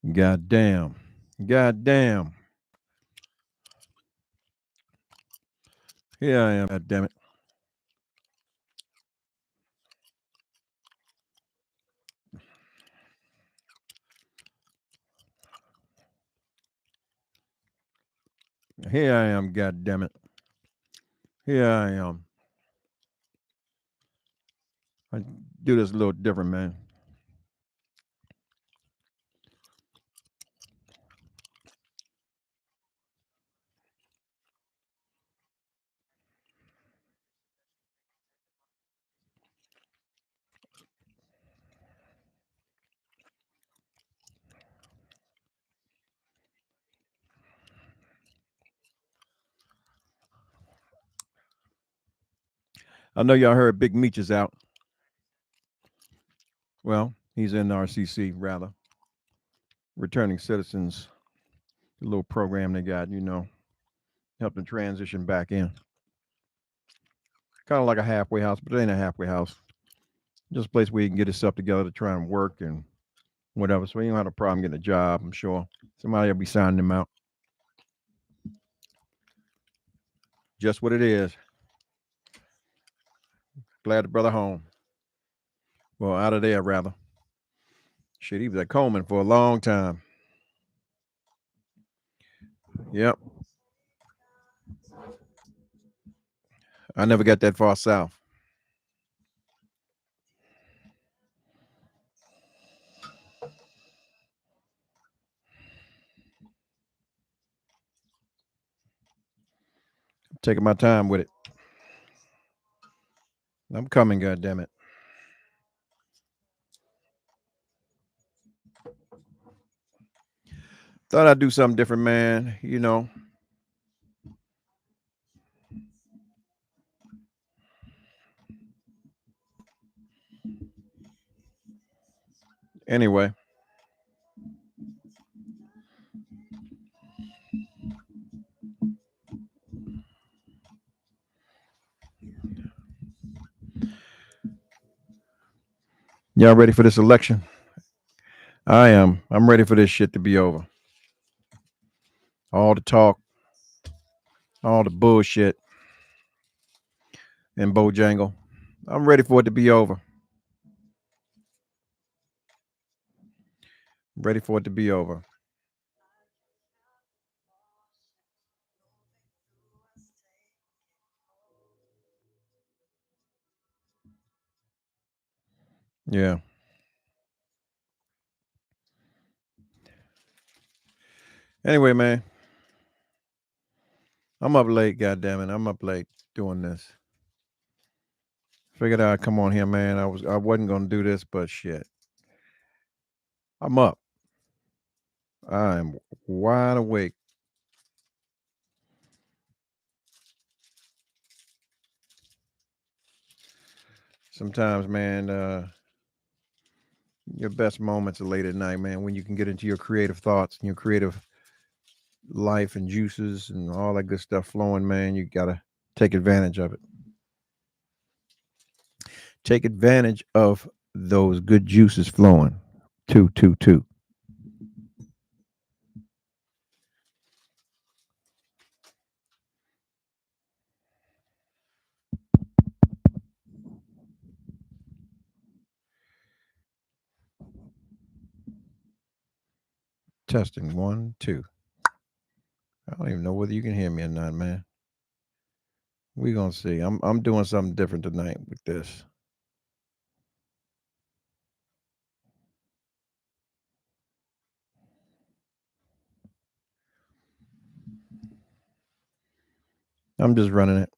God damn. God damn. Here I am. God damn it. Here I am. God damn it. Here I am. I do this a little different, man. I know y'all heard Big Meech is out. Well, he's in RCC, rather. Returning Citizens, the little program they got, help them transition back in. Kind of like a halfway house, but it ain't a halfway house. Just a place where you can get yourself together to try and work and whatever. So you don't have a problem getting a job, I'm sure. Somebody will be signing them out. Just what it is. Glad the brother home. Well, out of there, rather. Shit, he was at Coleman for a long time. Yep. I never got that far south. Taking my time with it. I'm coming, goddammit. Thought I'd do something different, man. Anyway, y'all ready for this election? I am. I'm ready for this shit to be over. All the talk, all the bullshit, and Bojangle. I'm ready for it to be over. Ready for it to be over. Yeah. Anyway, man, I'm up late, goddammit. I'm up late doing this. Figured I'd come on here, man. I wasn't gonna do this, but shit. I'm up. I'm wide awake. Sometimes, man, your best moments are late at night, man, when you can get into your creative thoughts and your creative life and juices and all that good stuff flowing, man. You gotta take advantage of it. Take advantage of those good juices flowing. Two, two, two. Testing one, two. I don't even know whether you can hear me or not, man. We gonna see. I'm doing something different tonight with this. I'm just running it.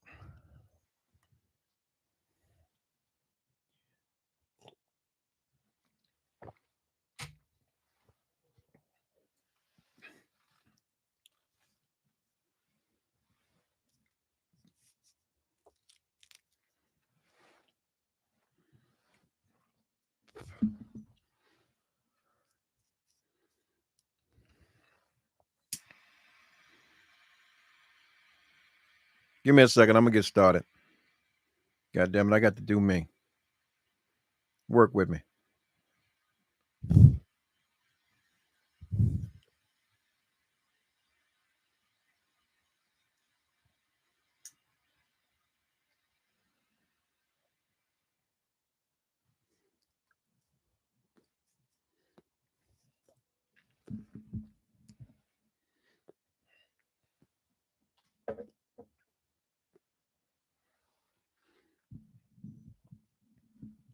Give me a second. I'm gonna get started. God damn it, I got to do me. Work with me.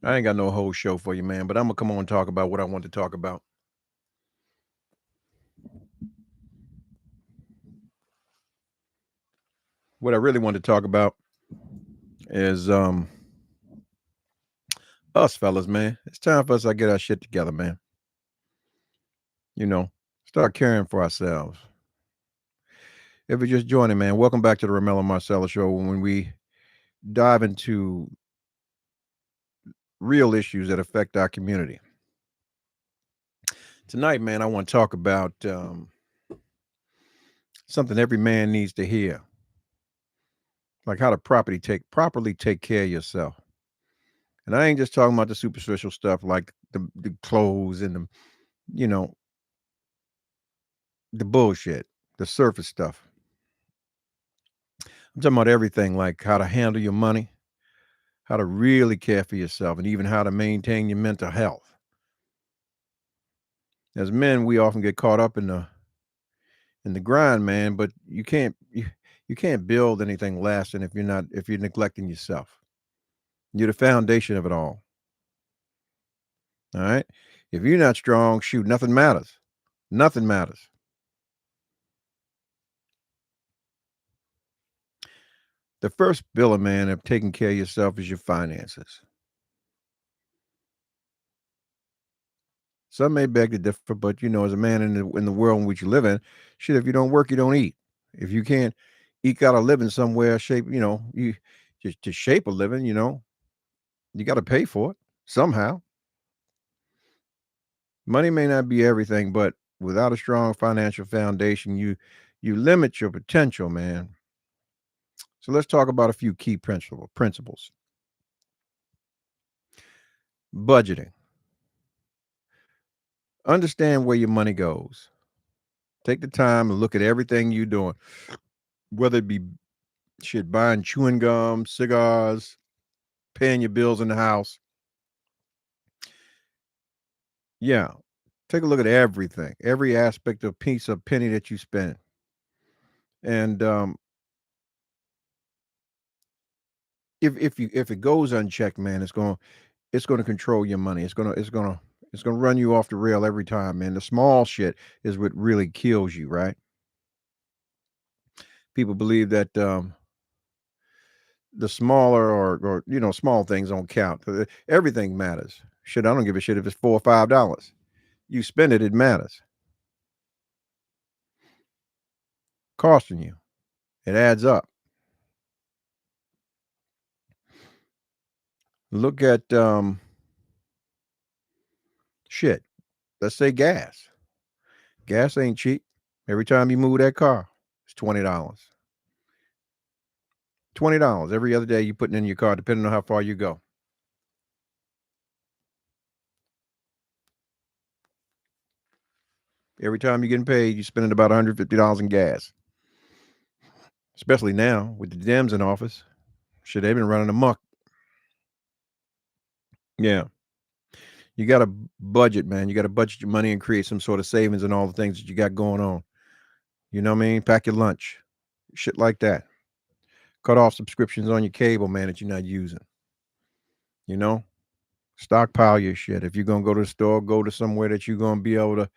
I ain't got no whole show for you, man, but I'm gonna come on and talk about what I want to talk about. What I really want to talk about is us fellas, man. It's time for us to get our shit together, man. You know, start caring for ourselves. If you're just joining, man, welcome back to the Ramella Marcella Show when we dive into real issues that affect our community. Tonight, man, I want to talk about something every man needs to hear, like how to properly take care of yourself. And I ain't just talking about the superficial stuff like the clothes and you know, the bullshit, the surface stuff. I'm talking about everything like how to handle your money, how to really care for yourself, and even how to maintain your mental health. As men, we often get caught up in the grind, man, but you can't build anything lasting if you're neglecting yourself. You're the foundation of it all. All right. If you're not strong, shoot, nothing matters. Nothing matters. The first pillar, man, of taking care of yourself is your finances. Some may beg to differ, but as a man in the world in which you live in, shit, if you don't work, you don't eat. If you can't eke out a living somewhere, you just to shape a living, you got to pay for it somehow. Money may not be everything, but without a strong financial foundation, you limit your potential, man. So let's talk about a few key principles. Budgeting. Understand where your money goes. Take the time and look at everything you're doing, whether it be shit buying chewing gum, cigars, paying your bills in the house. Yeah. Take a look at everything, every aspect of piece of penny that you spend. And if it goes unchecked, man, it's gonna control your money. It's gonna run you off the rail every time, man. The small shit is what really kills you, right? People believe that the smaller or small things don't count. Everything matters. Shit, I don't give a shit if it's $4 or $5. You spend it, it matters. Costing you. It adds up. Look at shit. Let's say gas. Gas ain't cheap. Every time you move that car, it's $20. $20 every other day you putting in your car, depending on how far you go. Every time you're getting paid, you're spending about $150 in gas. Especially now with the Dems in office. Shit, they've been running amok. Yeah. You got to budget, man. You got to budget your money and create some sort of savings and all the things that you got going on. You know what I mean? Pack your lunch, shit like that. Cut off subscriptions on your cable, man, that you're not using. You know, stockpile your shit. If you're gonna go to the store, go to somewhere that you're gonna be able to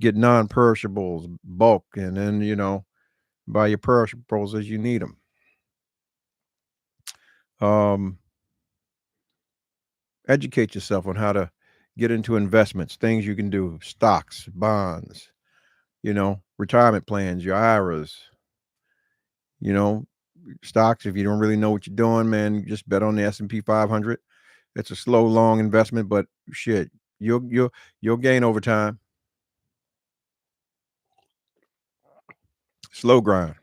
get non-perishables, bulk, and then buy your perishables as you need them. Um, Educate yourself on how to get into investments, things you can do, stocks, bonds, retirement plans, your IRAs, you know, stocks. If you don't really know what you're doing, man, just bet on the S&P 500. It's a slow, long investment, but shit, you'll gain over time. Slow grind.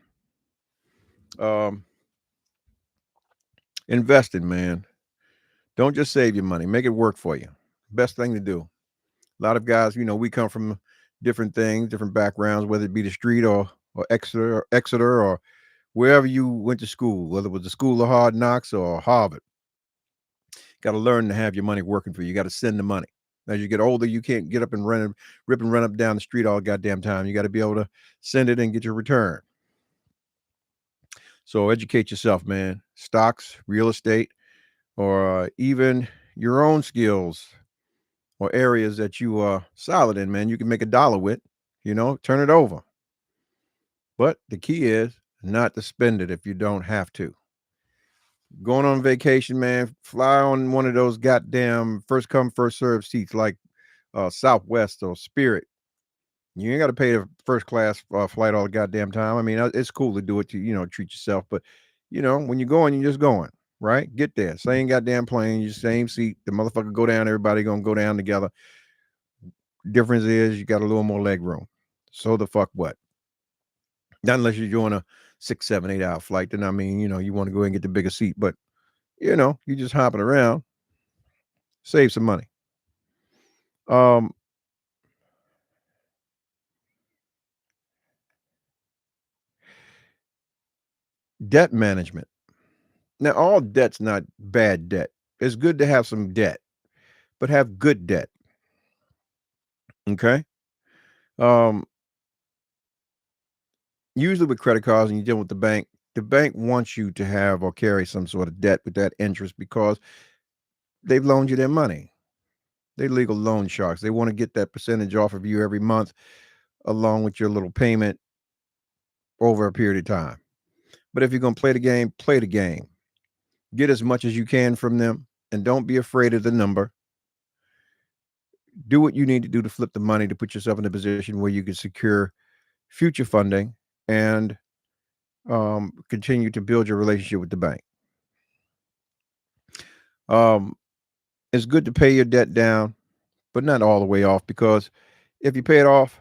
Um, Investing, man. Don't just save your money. Make it work for you. Best thing to do. A lot of guys, we come from different things, different backgrounds, whether it be the street or Exeter or wherever you went to school, whether it was the School of Hard Knocks or Harvard. Got to learn to have your money working for you. You got to send the money. As you get older, you can't get up and run, rip and run up down the street all goddamn time. You got to be able to send it and get your return. So educate yourself, man. Stocks, real estate, or even your own skills or areas that you are solid in, man. You can make a dollar with, turn it over. But the key is not to spend it if you don't have to. Going on vacation, man, fly on one of those goddamn first come, first serve seats like Southwest or Spirit. You ain't got to pay the first class flight all the goddamn time. I mean, it's cool to do it to, treat yourself. But, when you're going, you're just going, right? Get there. Same goddamn plane, you same seat. The motherfucker go down, everybody going to go down together. Difference is you got a little more leg room. So the fuck what? Not unless you're doing a 6, 7, 8 hour flight. Then, I mean, you want to go and get the bigger seat. But, you just hopping around, save some money. Um, Debt management. Now, all debt's not bad debt. It's good to have some debt, but have good debt. Okay. Um, Usually with credit cards and you deal with the bank wants you to have or carry some sort of debt with that interest because they've loaned you their money. They legal loan sharks. They want to get that percentage off of you every month along with your little payment over a period of time. But if you're going to play the game, play the game. Get as much as you can from them and don't be afraid of the number. Do what you need to do to flip the money to put yourself in a position where you can secure future funding and continue to build your relationship with the bank. Um, it's good to pay your debt down, but not all the way off because if you pay it off,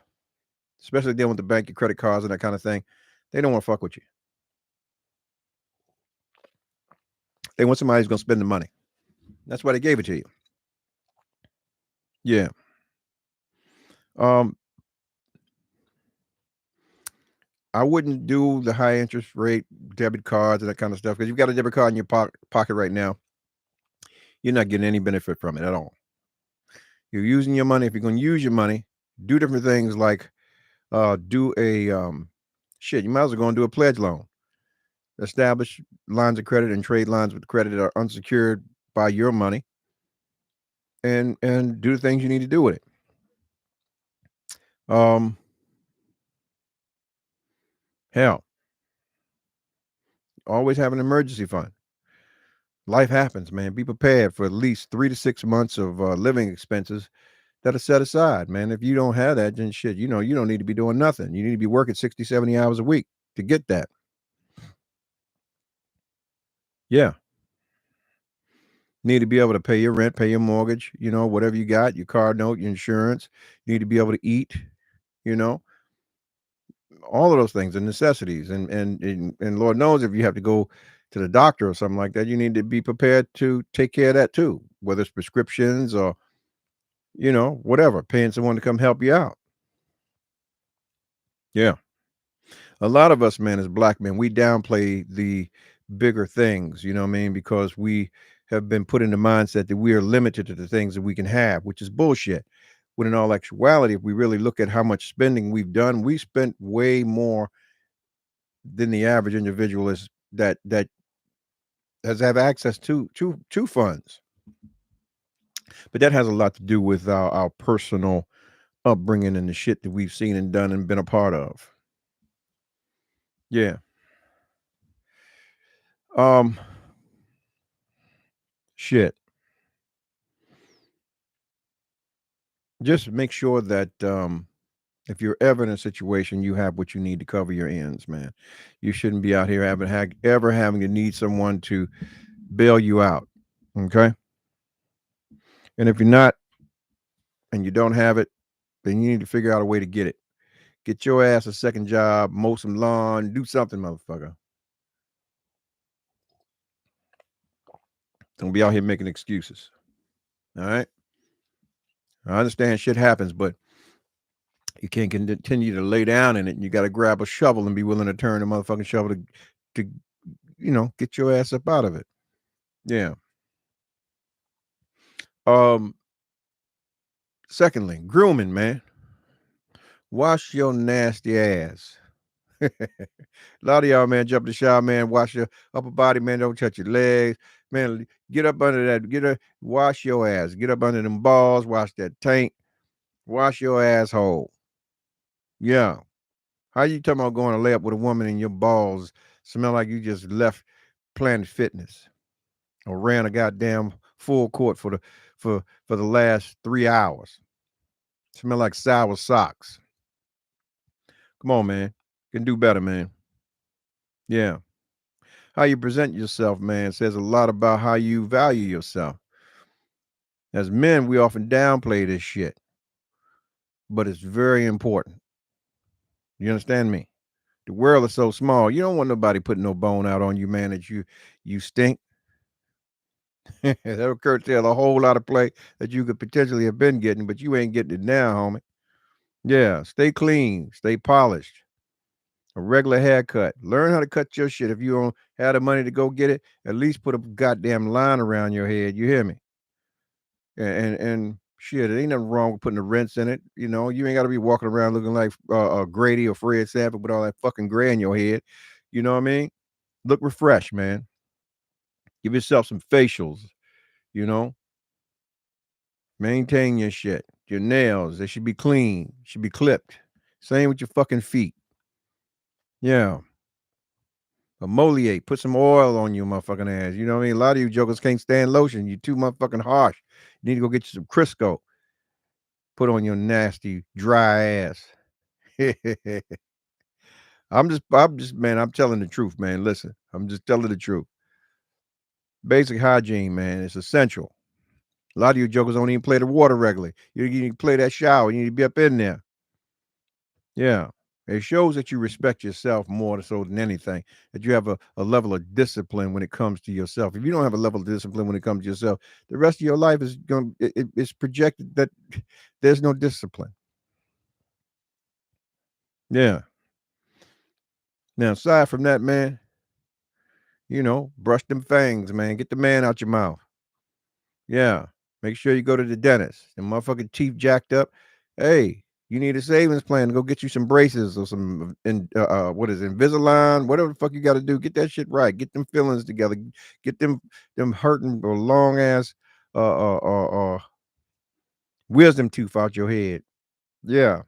especially dealing with the bank, your credit cards and that kind of thing, they don't want to fuck with you. They want somebody who's going to spend the money. That's why they gave it to you. Yeah. Um, I wouldn't do the high interest rate debit cards and that kind of stuff because you've got a debit card in your pocket right now. You're not getting any benefit from it at all. You're using your money. If you're going to use your money, do different things like do a shit. You might as well go and do a pledge loan. Establish lines of credit and trade lines with credit that are unsecured by your money, and do the things you need to do with it. Um, Hell, always have an emergency fund. Life happens, man. Be prepared for at least 3 to 6 months of living expenses that are set aside, man. If you don't have that, then shit, you don't need to be doing nothing. You need to be working 60, 70 hours a week to get that. Yeah. Need to be able to pay your rent, pay your mortgage, whatever you got, your car note, your insurance. You need to be able to eat, you know, all of those things are necessities. And Lord knows if you have to go to the doctor or something like that, you need to be prepared to take care of that too, whether it's prescriptions or, whatever, paying someone to come help you out. Yeah. A lot of us, man, as black men, we downplay the bigger things, you know what I mean? Because we have been put in the mindset that we are limited to the things that we can have, which is bullshit. When in all actuality, if we really look at how much spending we've done, we spent way more than the average individual is that has have access to funds. But that has a lot to do with our personal upbringing and the shit that we've seen and done and been a part of. Yeah. Um Shit. Just make sure that if you're ever in a situation, you have what you need to cover your ends, man. You shouldn't be out here ever having to need someone to bail you out. Okay. And if you're not and you don't have it, then you need to figure out a way to get it. Get your ass a second job, mow some lawn, do something, motherfucker. Don't be out here making excuses. All right. I understand shit happens, but you can't continue to lay down in it. And you got to grab a shovel and be willing to turn the motherfucking shovel to get your ass up out of it. Yeah. Um, Secondly, grooming, man. Wash your nasty ass. A lot of y'all, man, jump in the shower, man. Wash your upper body, man. Don't touch your legs, man. Get up under that. Wash your ass. Get up under them balls. Wash that tank. Wash your asshole. Yeah. How you talking about going to lay up with a woman and your balls smell like you just left Planet Fitness or ran a goddamn full court for the last 3 hours? Smell like sour socks. Come on, man. You can do better, man. Yeah. How you present yourself, man, says a lot about how you value yourself. As men, we often downplay this shit, but it's very important. You understand me? The world is so small. You don't want nobody putting no bone out on you, man, that you stink. That'll curtail a whole lot of play that you could potentially have been getting, but you ain't getting it now, homie. Yeah, stay clean, stay polished. A regular haircut. Learn how to cut your shit. If you don't have the money to go get it, at least put a goddamn line around your head. You hear me? And shit, it ain't nothing wrong with putting a rinse in it. You know, you ain't got to be walking around looking like Grady or Fred Sanford with all that fucking gray in your head. You know what I mean? Look refreshed, man. Give yourself some facials. You know, maintain your shit. Your nails, they should be clean. Should be clipped. Same with your fucking feet. Yeah. Emoliate, put some oil on your motherfucking ass. You know what I mean? A lot of you jokers can't stand lotion. You too motherfucking harsh. You need to go get you some Crisco. Put on your nasty, dry ass. Man, I'm telling the truth, man. Listen, I'm just telling the truth. Basic hygiene, man, it's essential. A lot of you jokers don't even play the water regularly. You need to play that shower. You need to be up in there. Yeah. It shows that you respect yourself more so than anything, that you have a level of discipline when it comes to yourself. If you don't have a level of discipline when it comes to yourself, the rest of your life is going it's projected that there's no discipline. Yeah. Now, aside from that, man, brush them fangs, man. Get the man out your mouth. Yeah. Make sure you go to the dentist. The motherfucking teeth jacked up. Hey, you need a savings plan to go get you some braces or some what is it, Invisalign, whatever the fuck you got to do. Get that shit right. Get them fillings together. Get them hurting or long ass wisdom tooth out your head. Yeah,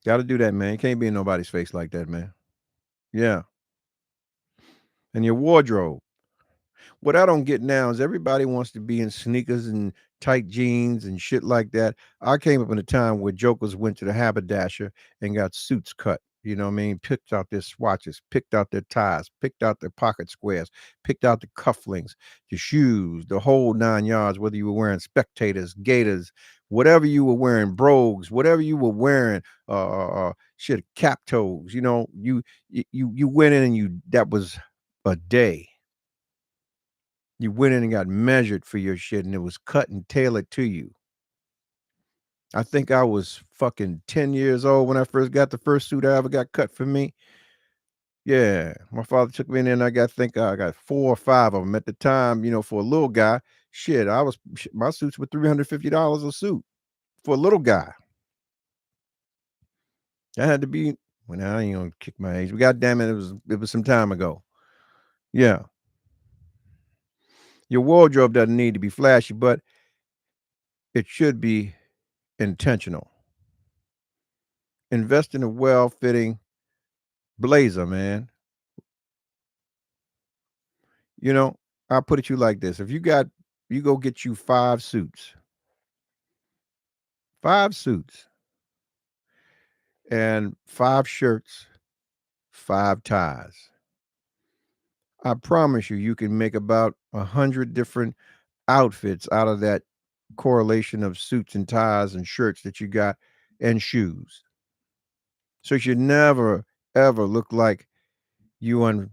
got to do that, man. You can't be in nobody's face like that, man. Yeah, and your wardrobe. What I don't get now is everybody wants to be in sneakers and tight jeans and shit like that. I came up in a time where jokers went to the haberdasher and got suits cut. You know what I mean? Picked out their swatches, picked out their ties, picked out their pocket squares, picked out the cufflinks, the shoes, the whole 9 yards, whether you were wearing spectators, gaiters, whatever you were wearing, brogues, whatever you were wearing, shit, cap toes. You went in and that was a day. You went in and got measured for your shit, and it was cut and tailored to you. I think I was fucking 10 years old when I first got the first suit I ever got cut for me. Yeah, my father took me in there, and I got 4 or 5 of them at the time. For a little guy, shit, my suits were $350 a suit for a little guy. I had to be. Well, now I ain't gonna kick my age, but goddamn it, it was some time ago. Yeah, your wardrobe doesn't need to be flashy, but it should be intentional. Invest in a well-fitting blazer, man. You know, I'll put it to you like this. If you go get you 5 suits and 5 shirts, 5 ties. I promise you, you can make about 100 different outfits out of that correlation of suits and ties and shirts that you got and shoes. So you should never, ever look like you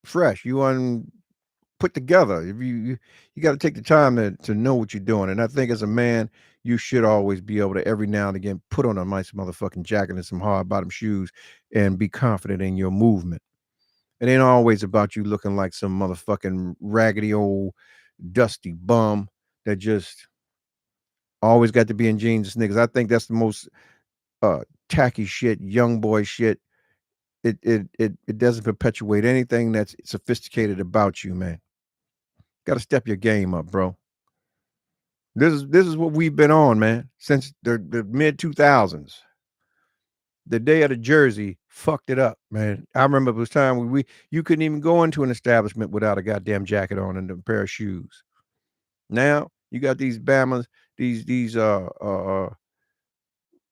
unfresh, put together. If you got to take the time to know what you're doing. And I think as a man, you should always be able to every now and again put on a nice motherfucking jacket and some hard bottom shoes and be confident in your movement. It ain't always about you looking like some motherfucking raggedy old dusty bum that just always got to be in jeans and sneakers. I think that's the most uh tacky shit, young boy shit. It doesn't perpetuate anything that's sophisticated about you, man. Got to step your game up, bro. This is what we've been on, man, since the mid 2000s. The day of the jersey fucked it up, man. I remember it was time when we you couldn't even go into an establishment without a goddamn jacket on and a pair of shoes. Now you got these Bamas, these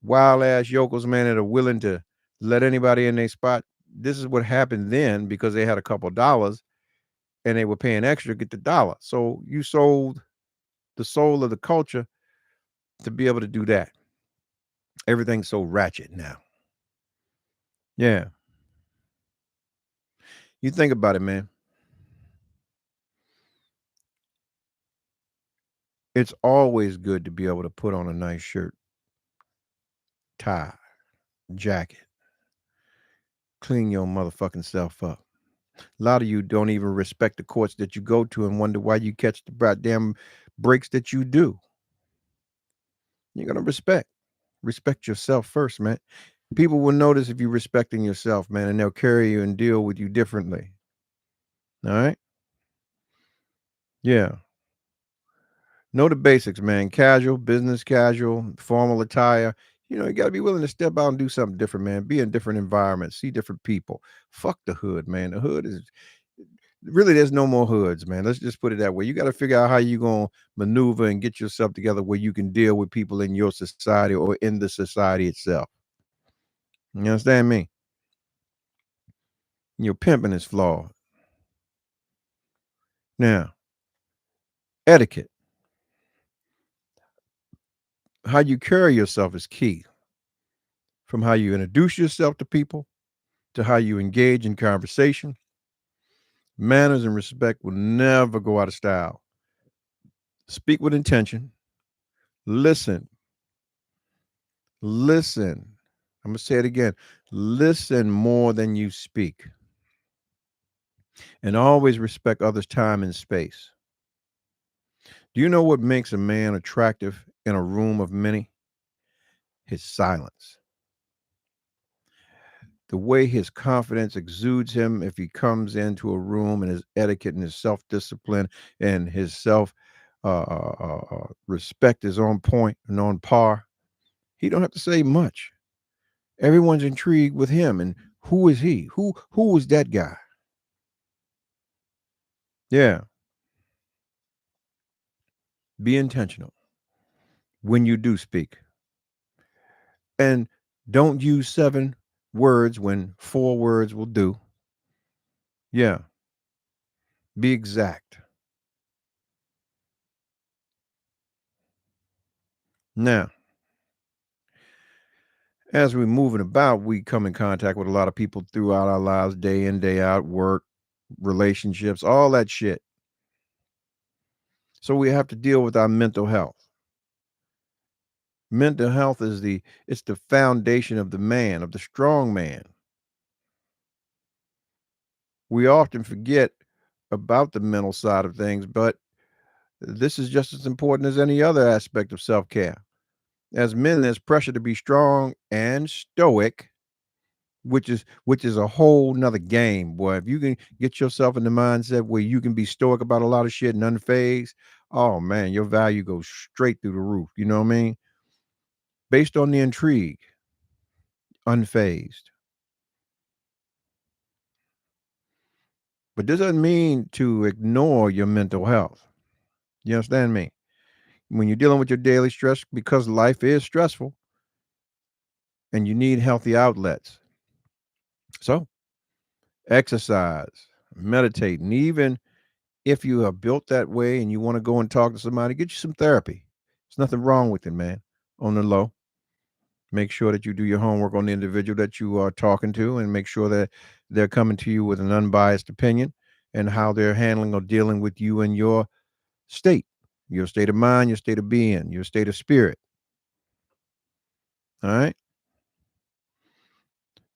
wild ass yokels, man, that are willing to let anybody in their spot. This is what happened then because they had a couple dollars and they were paying extra to get the dollar. So you sold the soul of the culture to be able to do that. Everything's so ratchet now. Yeah. You think about it, man. It's always good to be able to put on a nice shirt, tie, jacket, clean your motherfucking self up. A lot of you don't even respect the courts that you go to and wonder why you catch the goddamn breaks that you do. You're gonna respect yourself first, man. People will notice if you're respecting yourself, man, and they'll carry you and deal with you differently. All right? Yeah. Know the basics, man. Casual, business casual, formal attire. You got to be willing to step out and do something different, man. Be in different environments, see different people. Fuck the hood, man. The hood is really, there's no more hoods, man. Let's just put it that way. You got to figure out how you going to maneuver and get yourself together where you can deal with people in your society or in the society itself. You understand me? Your pimping is flawed. Now, etiquette, how you carry yourself is key. From how you introduce yourself to people to how you engage in conversation, manners and respect will never go out of style. Speak with intention. Listen. Listen. I'm going to say it again. Listen more than you speak. And always respect others' time and space. Do you know what makes a man attractive in a room of many? His silence. The way his confidence exudes him if he comes into a room and his etiquette and his self discipline and his self respect is on point and on par. He don't have to say much. Everyone's intrigued with him and who is he? Who is that guy? Yeah. Be intentional when you do speak. And don't use 7 words when 4 words will do. Yeah. Be exact. Now, as we're moving about, we come in contact with a lot of people throughout our lives, day in, day out, work, relationships, all that shit. So we have to deal with our mental health. Mental health is it's the foundation of the man, of the strong man. We often forget about the mental side of things, but this is just as important as any other aspect of self-care. As men, there's pressure to be strong and stoic, which is a whole nother game, boy. If you can get yourself in the mindset where you can be stoic about a lot of shit and unfazed, oh man, your value goes straight through the roof. You know what I mean? Based on the intrigue, unfazed. But this doesn't mean to ignore your mental health. You understand me? When you're dealing with your daily stress, because life is stressful and you need healthy outlets. So exercise, meditate, and even if you are built that way and you want to go and talk to somebody, get you some therapy. There's nothing wrong with it, man. On the low, make sure that you do your homework on the individual that you are talking to and make sure that they're coming to you with an unbiased opinion and how they're handling or dealing with you and state, your state of mind, your state of being, your state of spirit. All right.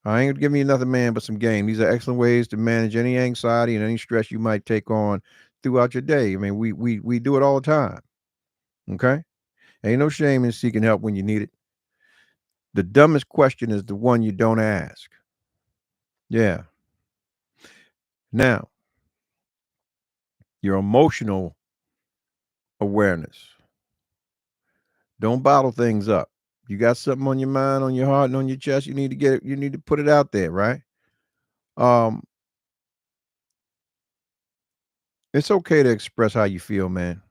I ain't giving you nothing, man, but some game. These are excellent ways to manage any anxiety and any stress you might take on throughout your day. I mean, we do it all the time. Okay? Ain't no shame in seeking help when you need it. The dumbest question is the one you don't ask. Yeah. Now, your emotional awareness. Don't bottle things up. You got something on your mind, on your heart, and on your chest, you need to get it, you need to put it out there, right? Um, it's okay to express how you feel, man.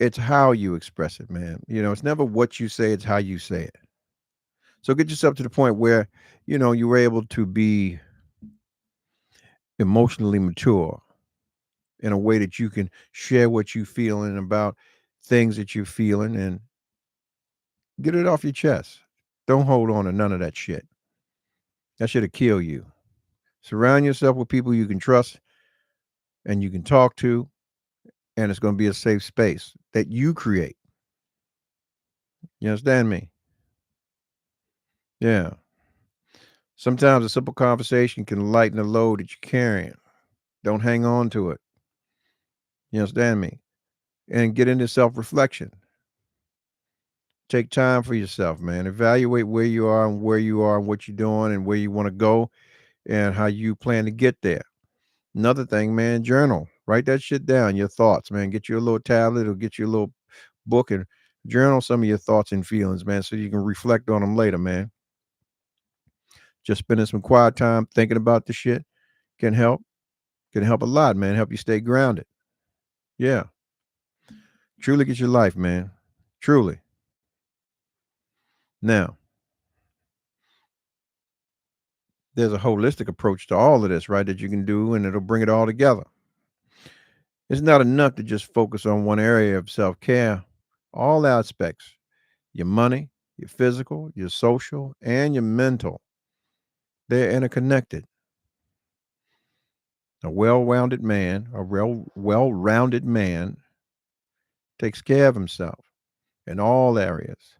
It's how you express it, man. It's never what you say, it's how you say it. So get yourself to the point where, you were able to be emotionally mature in a way that you can share what you feeling about things that you're feeling and get it off your chest. Don't hold on to none of that shit. That shit'll kill you. Surround yourself with people you can trust and you can talk to, and it's going to be a safe space that you create. You understand me? Yeah. Sometimes a simple conversation can lighten the load that you're carrying. Don't hang on to it. You understand me? And get into self reflection. Take time for yourself, man. Evaluate where you are and what you're doing and where you want to go and how you plan to get there. Another thing, man, journal. Write that shit down, your thoughts, man. Get you a little tablet or get you a little book and journal some of your thoughts and feelings, man, so you can reflect on them later, man. Just spending some quiet time thinking about the shit can help. Can help a lot, man. Help you stay grounded. Yeah. Truly get your life, man. Truly. Now, there's a holistic approach to all of this, right? That you can do and it'll bring it all together. It's not enough to just focus on one area of self care. All aspects, your money, your physical, your social, and your mental, they're interconnected. A well-rounded man takes care of himself in all areas.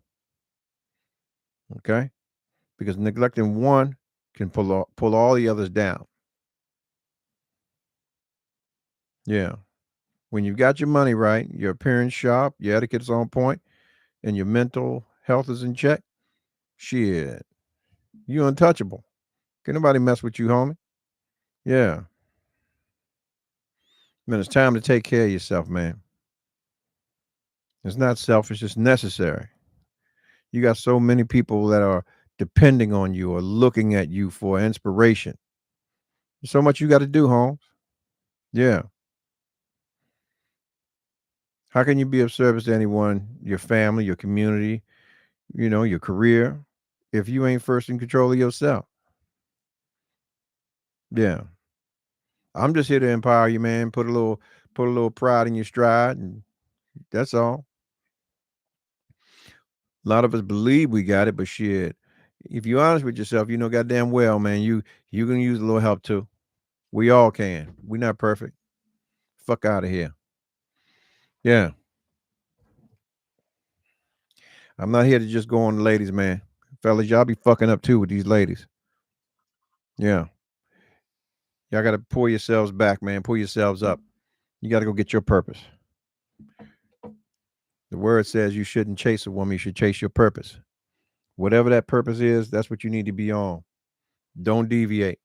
Okay? Because neglecting one can pull all the others down. Yeah. When you've got your money right, your appearance sharp, your etiquette's on point, and your mental health is in check, shit, you untouchable. Can nobody mess with you, homie? Yeah. Man, it's time to take care of yourself, man. It's not selfish, it's necessary. You got so many people that are depending on you or looking at you for inspiration. There's so much you got to do, Holmes. Yeah. How can you be of service to anyone, your family, your community, your career, if you ain't first in control of yourself? Yeah. I'm just here to empower you, man. Put a little pride in your stride, and that's all. A lot of us believe we got it, but shit, if you're honest with yourself, you know goddamn well, man, you can use a little help too. We all can. We're not perfect. Fuck out of here. Yeah. I'm not here to just go on the ladies, man. Fellas, y'all be fucking up too with these ladies. Yeah. Y'all got to pull yourselves back, man. Pull yourselves up. You got to go get your purpose. The word says you shouldn't chase a woman, you should chase your purpose. Whatever that purpose is, that's what you need to be on. Don't deviate.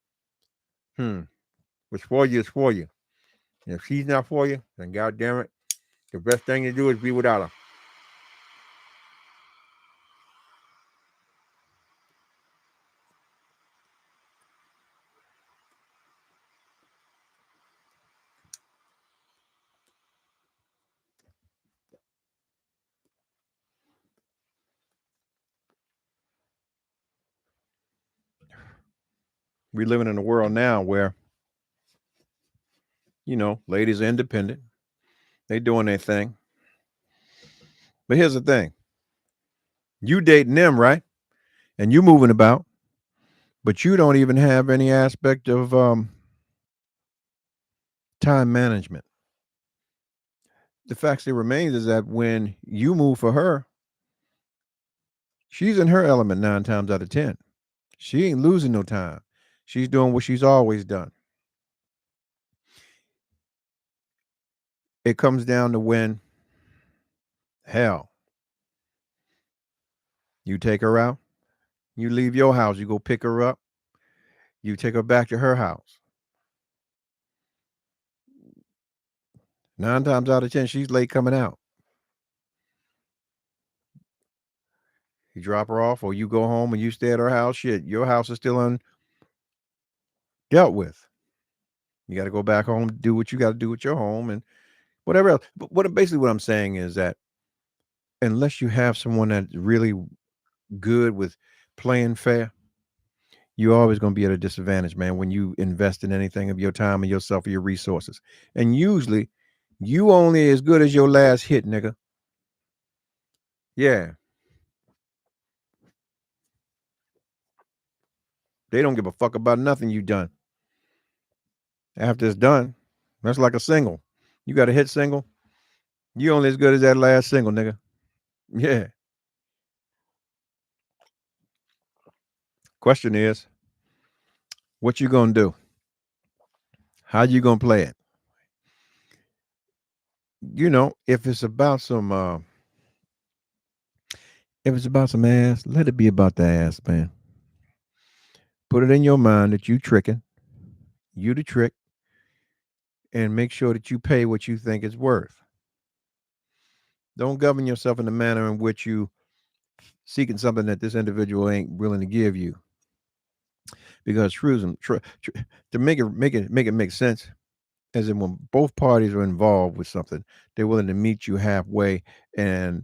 Hmm. What's for you is for you. And if she's not for you, then goddamn it, the best thing to do is be without her. We're living in a world now where, ladies are independent. They doing their thing. But here's the thing. You dating them, right? And you moving about, but you don't even have any aspect of time management. The fact still remains is that when you move for her, she's in her element 9 times out of 10. She ain't losing no time. She's doing what she's always done. It comes down to when Hell, you take her out, you leave your house, you go pick her up, you take her back to her house. 9 times out of 10, she's late coming out. You drop her off, or you go home and you stay at her house. Shit, your house is still undealt with. You got to go back home, do what you got to do with your home, and whatever else. But basically what I'm saying is that unless you have someone that's really good with playing fair, you're always going to be at a disadvantage, man, when you invest in anything of your time and yourself or your resources. And usually, you only as good as your last hit, nigga. Yeah, they don't give a fuck about nothing you done. After it's done, that's like a single. You got a hit single, you only as good as that last single, nigga. Yeah. Question is, what you gonna do? How you gonna play it? If it's about some ass, let it be about the ass, man. Put it in your mind that you tricking, you the trick, and make sure that you pay what you think it's worth. Don't govern yourself in the manner in which you seeking something that this individual ain't willing to give you. Because to make it make sense, as in when both parties are involved with something, they're willing to meet you halfway, and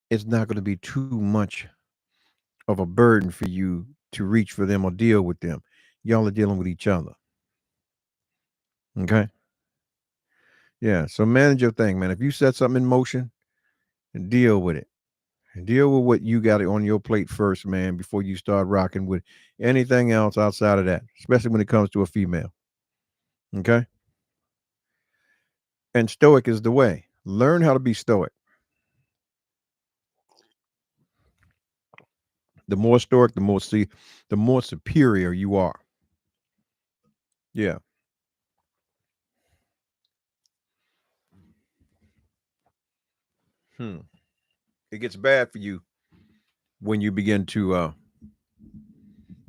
it's not going to be too much of a burden for you to reach for them or deal with them. Y'all are dealing with each other. Okay. Yeah. So manage your thing, man. If you set something in motion, deal with it. Deal with what you got on your plate first, man, before you start rocking with anything else outside of that, especially when it comes to a female. Okay. And stoic is the way. Learn how to be stoic. The more stoic, the more superior you are. Yeah. Hmm. It gets bad for you when you begin to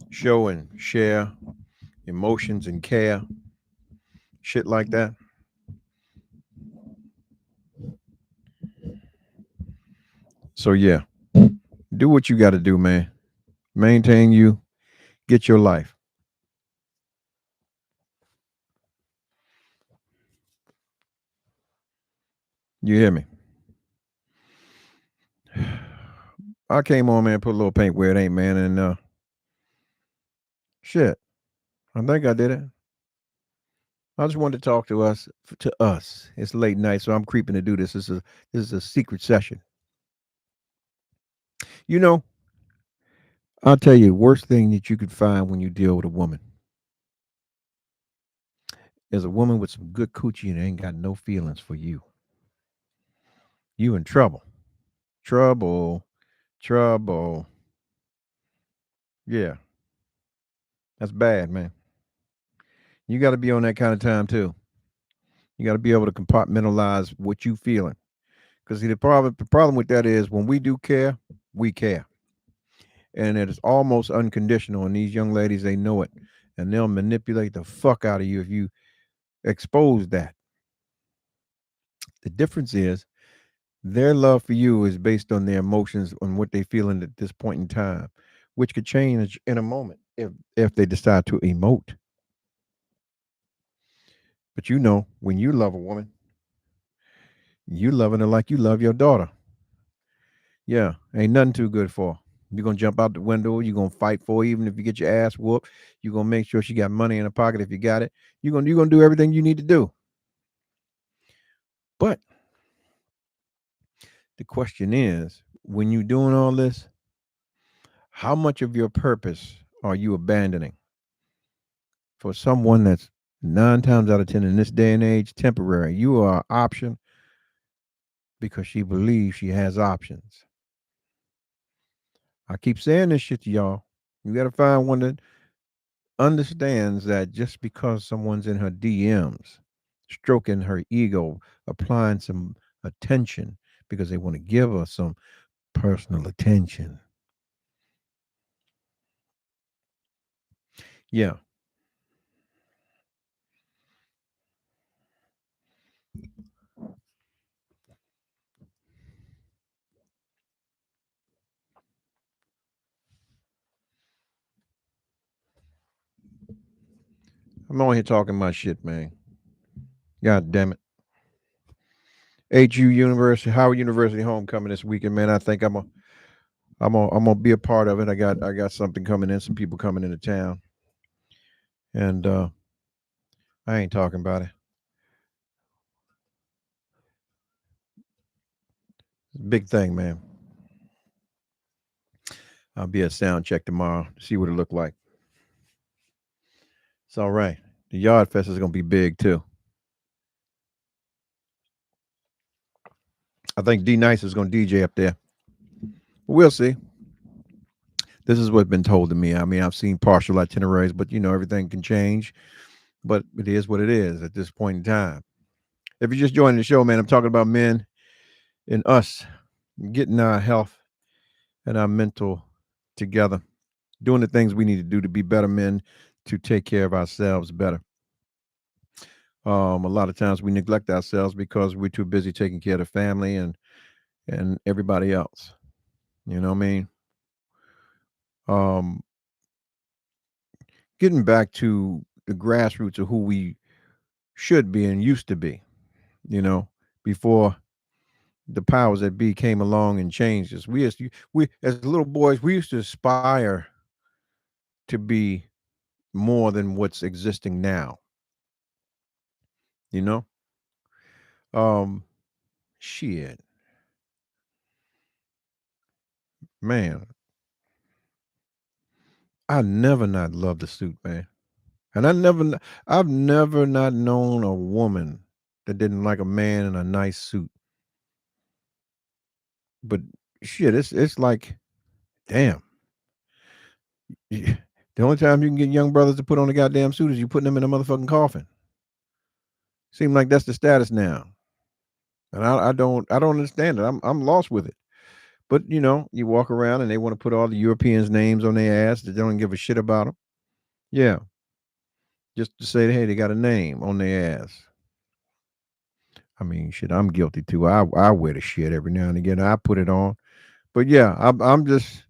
show and share emotions and care, shit like that. So yeah, do what you got to do, man. Maintain you, get your life. You hear me? I came on, man, put a little paint where it ain't, man, and shit. I think I did it. I just wanted to talk to us. It's late night, so I'm creeping to do this. This is a secret session. You know, I'll tell you the worst thing that you could find when you deal with a woman is a woman with some good coochie and ain't got no feelings for you. You in trouble. Trouble. Trouble. Yeah, that's bad, man. You got to be on that kind of time too. You got to be able to compartmentalize what you feeling. Because see, the problem with that is when we do care, we care, and it is almost unconditional. And these young ladies, they know it, and they'll manipulate the fuck out of you if you expose that. The difference is their love for you is based on their emotions, on what they feeling at this point in time, which could change in a moment if they decide to emote. But when you love a woman, you loving her like you love your daughter. Yeah, ain't nothing too good for her. You're gonna jump out the window. You're gonna fight for her, even if you get your ass whooped. You're gonna make sure she got money in her pocket if you got it. You're gonna do everything you need to do. But the question is, when you're doing all this, how much of your purpose are you abandoning for someone that's 9 times out of 10 in this day and age temporary? You are an option because she believes she has options. I keep saying this shit to y'all. You got to find one that understands that just because someone's in her DMs, stroking her ego, applying some attention, because they want to give us some personal attention. Yeah, I'm on here talking my shit, man. God damn it. HU University, Howard University homecoming this weekend, man. I think I'm gonna be a part of it. I got something coming in, some people coming into town, and I ain't talking about it. It's a big thing, man. I'll be at sound check tomorrow to see what it look like. It's all right. The Yard Fest is gonna be big too. I think D Nice is gonna DJ up there. We'll see. This is what's been told to me. I mean, I've seen partial itineraries, but everything can change. But it is what it is at this point in time. If you're just joining the show, man, I'm talking about men and us getting our health and our mental together, doing the things we need to do to be better men, to take care of ourselves better. A lot of times we neglect ourselves because we're too busy taking care of the family and everybody else. You know what I mean? Um, Getting back to the grassroots of who we should be and used to be. You know, before the powers that be came along and changed us. We as little boys we used to aspire to be more than what's existing now. You know, um, shit, man, I never not loved a suit, man, and I've never not known a woman that didn't like a man in a nice suit. But shit, it's like, damn, the only time you can get young brothers to put on a goddamn suit is you putting them in a motherfucking coffin. Seem like that's the status now. And I don't understand it. I'm lost with it. But you walk around and they want to put all the Europeans' names on their ass that they don't give a shit about them. Yeah, just to say, hey, they got a name on their ass. I mean, shit, I'm guilty too. I wear the shit every now and again. I put it on. But yeah, I'm just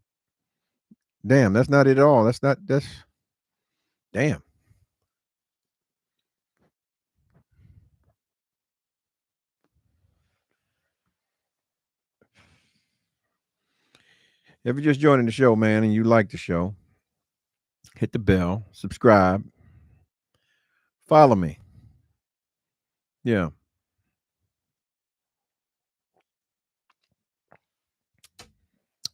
damn. That's not it at all. That's damn. If you're just joining the show, man, and you like the show, hit the bell, subscribe, follow me. Yeah,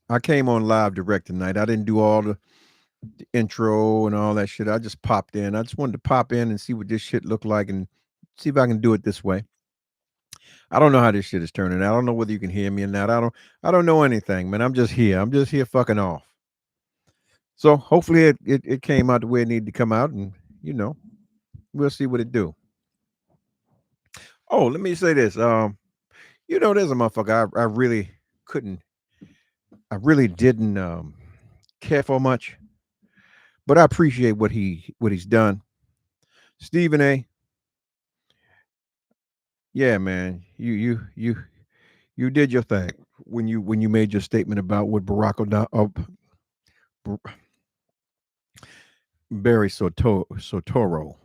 I came on live direct tonight. I didn't do all the intro and all that shit. I just popped in. I just wanted to pop in and see what this shit looked like and see if I can do it this way. I don't know how this shit is turning out. I don't know whether you can hear me or not. I don't know anything, man. I'm just here. I'm just here fucking off. So hopefully it came out the way it needed to come out and you know, we'll see what it do. Oh, let me say this. There's a motherfucker I really couldn't I really didn't care for much, but I appreciate what he's done. Stephen A. Yeah, man. You did your thing when you made your statement about what Barry Sotoro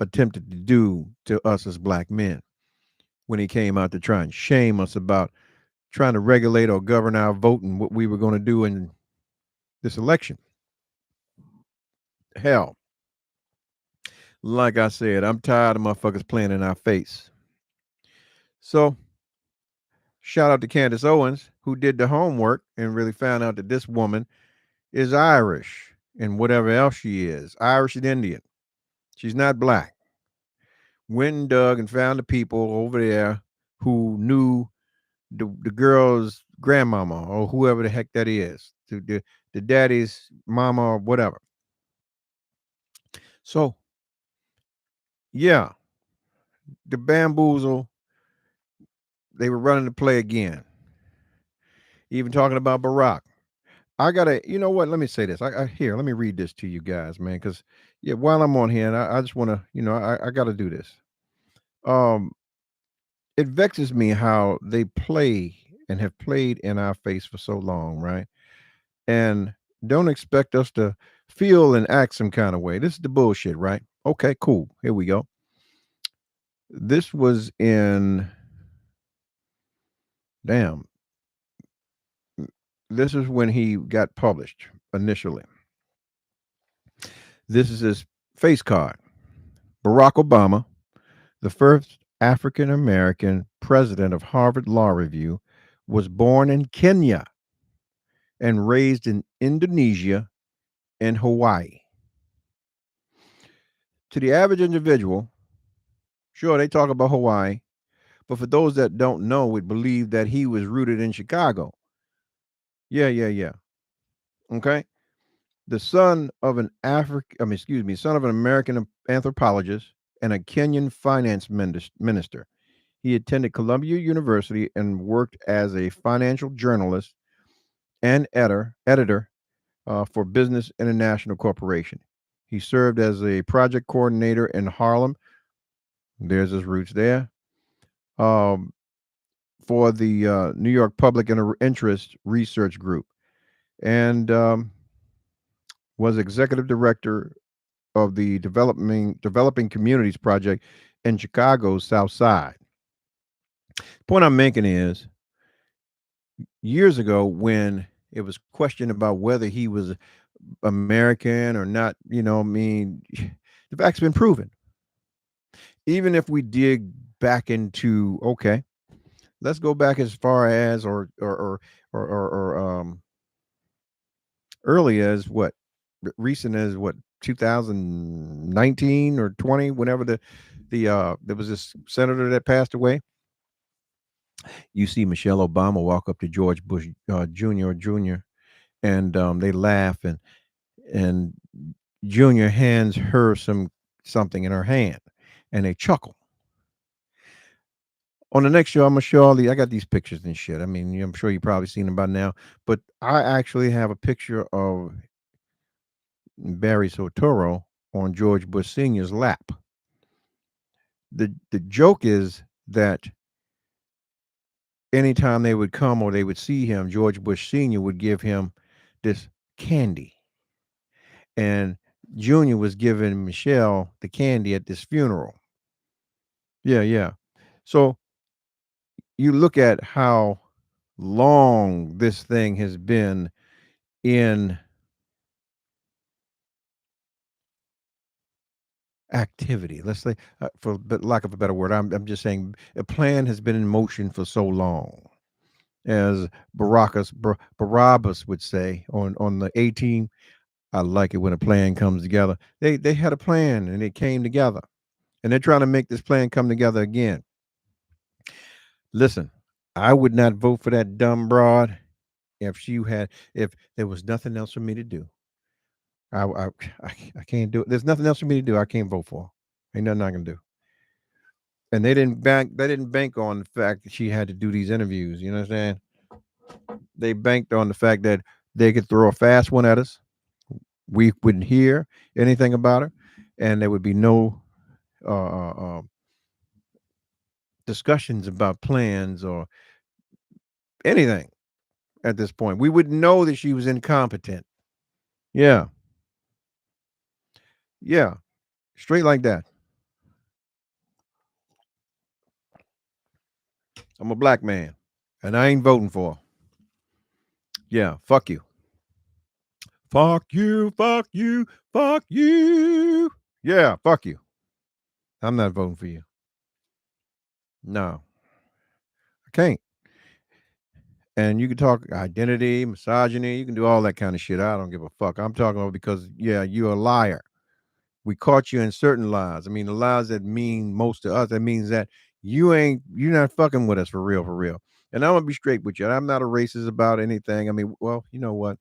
attempted to do to us as black men when he came out to try and shame us about trying to regulate or govern our vote and what we were going to do in this election. Hell, like I said, I'm tired of motherfuckers playing in our face. So shout out to Candace Owens, who did the homework and really found out that this woman is Irish and whatever else she is, Irish and Indian. She's not black. Went and dug and found the people over there who knew the girl's grandmama or whoever the heck that is, the daddy's mama or whatever. So yeah, the bamboozle they were running the play again. Even talking about Barack. I gotta, you know what? Let me say this. Here, let me read this to you guys, man. Because yeah, while I'm on here, and I just want to, I got to do this. Um, it vexes me how they play and have played in our face for so long, right? And don't expect us to feel and act some kind of way. This is the bullshit, right? Okay, cool. Here we go. This was in, damn, this is when he got published initially. This is his face card. Barack Obama, the first African American president of Harvard Law Review, was born in Kenya and raised in Indonesia and Hawaii. To the average individual, sure, they talk about Hawaii, but for those that don't know, would believe that he was rooted in Chicago. Yeah, yeah, yeah. Okay. The son of an son of an American anthropologist and a Kenyan finance minister. He attended Columbia University and worked as a financial journalist and editor for Business International Corporation. He served as a project coordinator in Harlem. There's his roots there. Um, for the New York Public Interest Research Group, and was executive director of the Developing Communities Project in Chicago's South Side. Point I'm making is years ago when it was questioned about whether he was American or not, the fact's been proven. Even if we dig back into, okay, let's go back as far as or early as what, recent as what, 2019 or 20, whenever there was this senator that passed away. You see Michelle Obama walk up to George Bush Jr. And they laugh, and Junior hands her something in her hand, and they chuckle. On the next show, I'm gonna show I got these pictures and shit. I mean, I'm sure you've probably seen them by now, but I actually have a picture of Barry Soetoro on George Bush Sr.'s lap. The joke is that anytime they would come or they would see him, George Bush Sr. would give him this candy. And Junior was giving Michelle the candy at this funeral. Yeah, yeah. So you look at how long this thing has been in activity. Let's say, for lack of a better word, I'm just saying a plan has been in motion for so long. As Barabbas would say on the 18, I like it when a plan comes together. They had a plan and it came together, and they're trying to make this plan come together again. Listen, I would not vote for that dumb broad if there was nothing else for me to do. I I I can't do it. There's nothing else for me to do. I can't vote for. Ain't nothing I can do. And they didn't bank on the fact that she had to do these interviews. You know what I'm saying? They banked on the fact that they could throw a fast one at us. We wouldn't hear anything about her, and there would be no discussions about plans or anything at this point. We would know that she was incompetent. Yeah, yeah, straight like that. I'm a black man, and I ain't voting for her. Yeah, fuck you. Fuck you, fuck you, fuck you. Yeah, fuck you. I'm not voting for you. No, I can't. And you can talk identity, misogyny, you can do all that kind of shit. I don't give a fuck. I'm talking about because, yeah, you're a liar. We caught you in certain lies. I mean, the lies that mean most to us, that means that you're not fucking with us for real, for real. And I'm gonna be straight with you. I'm not a racist about anything. I mean, well, you know what?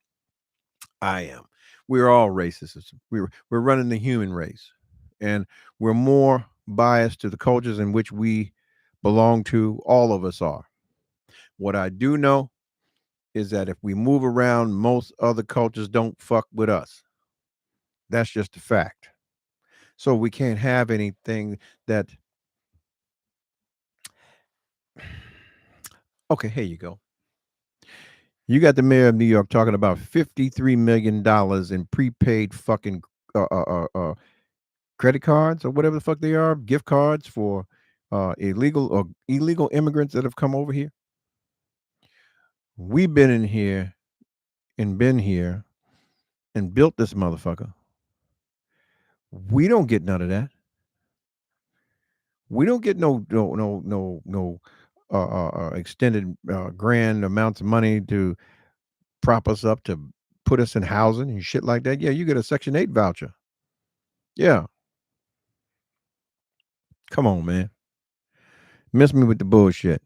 I am. We're all racists. We're running the human race, and we're more biased to the cultures in which we belong to. All of us are. What I do know is that if we move around, most other cultures don't fuck with us. That's just a fact. So we can't have anything that. Okay, here you go. You got the mayor of New York talking about $53 million in prepaid fucking credit cards or whatever the fuck they are, gift cards for illegal immigrants that have come over here. We've been in here and been here and built this motherfucker. We don't get none of that. We don't get no extended grand amounts of money to prop us up to put us in housing and shit like that. Yeah, you get a Section 8 voucher. Yeah, come on, man. Miss me with the bullshit.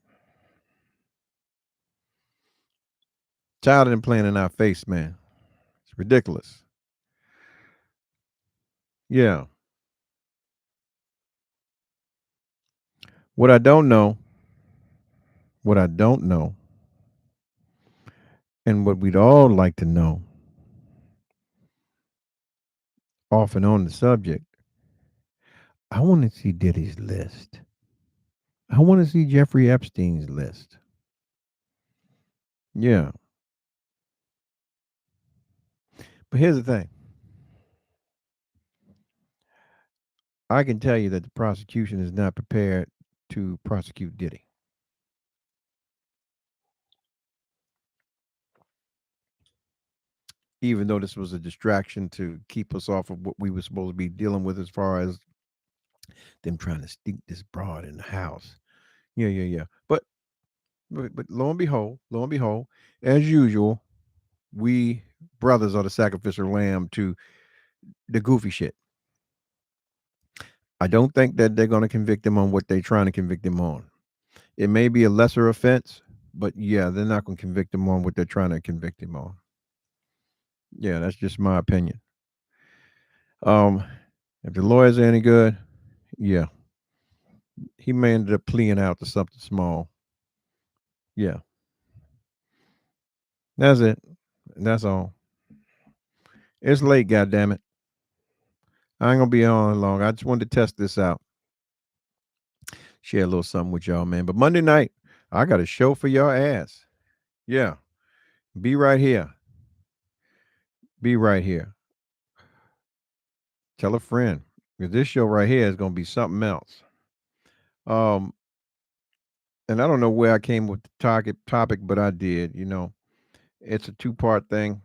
Tired of them playing in our face, man. It's ridiculous. Yeah. What I don't know, what I don't know, and what we'd all like to know, off and on the subject, I want to see Diddy's list. I want to see Jeffrey Epstein's list. Yeah. But here's the thing. I can tell you that the prosecution is not prepared to prosecute Diddy. Even though this was a distraction to keep us off of what we were supposed to be dealing with as far as them trying to sneak this broad in the house. Yeah, yeah, yeah. But lo and behold, as usual, we brothers are the sacrificial lamb to the goofy shit. I don't think that they're going to convict him on what they're trying to convict him on. It may be a lesser offense, but yeah, they're not going to convict him on what they're trying to convict him on. Yeah, that's just my opinion. Um, if the lawyers are any good, yeah, he may end up pleading out to something small. Yeah, that's it. That's all. It's late, goddammit. I ain't gonna be on long. I just wanted to test this out. Share a little something with y'all, man. But Monday night, I got a show for your ass. Yeah, be right here. Be right here. Tell a friend. Because this show right here is gonna be something else. Um, and I don't know where I came with the topic, but I did. It's a two-part thing,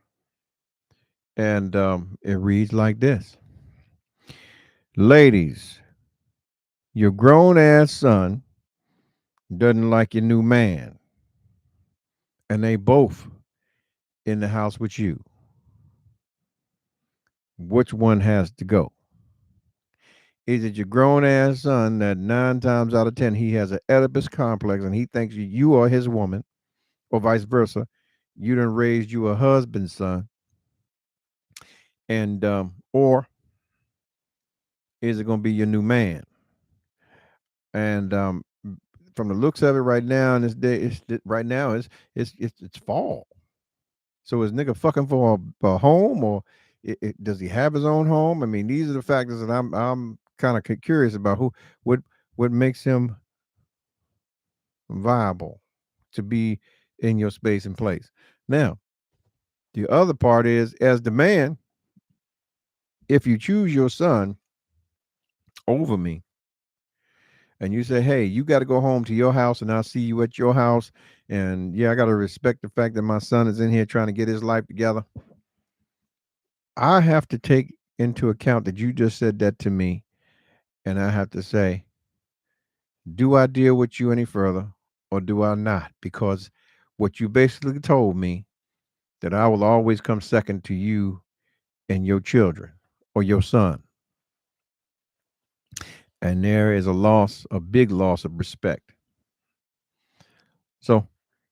and it reads like this: Ladies, your grown ass son doesn't like your new man, and they both in the house with you. Which one has to go? Is it your grown ass son that 9 times out of 10 he has an Oedipus complex and he thinks you are his woman, or vice versa? You done raised you a husband's son, and or is it going to be your new man? And from the looks of it right now in this day, right now it's fall. So is nigga fucking for a home, or does he have his own home? I mean, these are the factors that I'm kind of curious about. What what makes him viable to be in your space and place? Now, the other part is, as the man, if you choose your son over me, and you say, "Hey, you got to go home to your house, and I'll see you at your house," and yeah, I got to respect the fact that my son is in here trying to get his life together. I have to take into account that you just said that to me, and I have to say, do I deal with you any further or do I not? Because what you basically told me, that I will always come second to you and your children or your son. And there is a big loss of respect. So,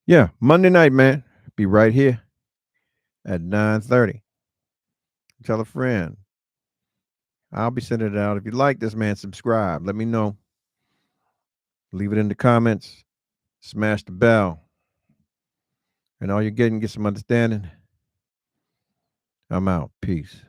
yeah, Monday night, man, be right here at 9:30. Tell a friend. I'll be sending it out. If you like this, man, subscribe. Let me know. Leave it in the comments. Smash the bell. And all you're getting, get some understanding. I'm out. Peace.